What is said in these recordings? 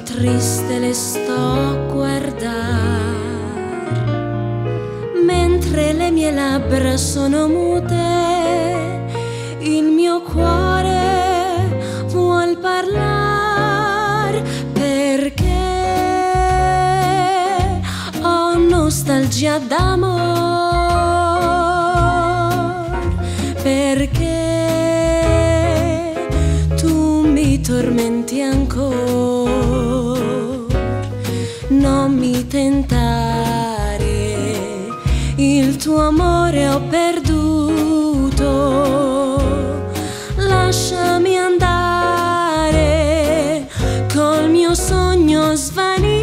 triste le sto a guardar, mentre le mie labbra sono mute, il mio cuore vuol parlare, perché ho nostalgia d'amor, perché tu mi tormenti ancora. Non mi tentare, il tuo amore ho perduto. Lasciami andare col mio sogno svanito,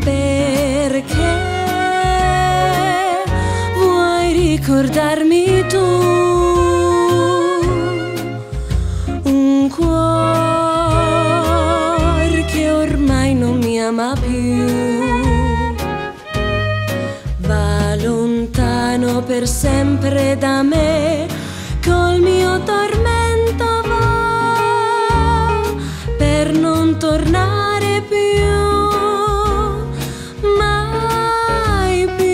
perché vuoi ricordarmi tu. Un cuore che ormai non mi ama più, va lontano per sempre da me, col mio tormento va per non tornare più, mai più.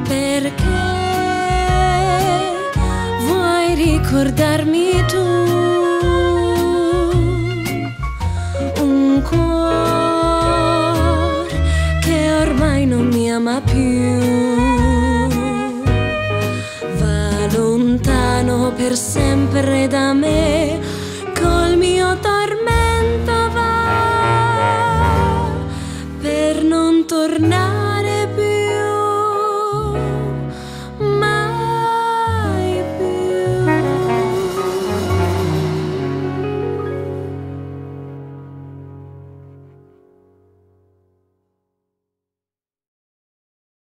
Perché vuoi ricordarmi tu. Un cuore che ormai non mi ama più, va lontano per sempre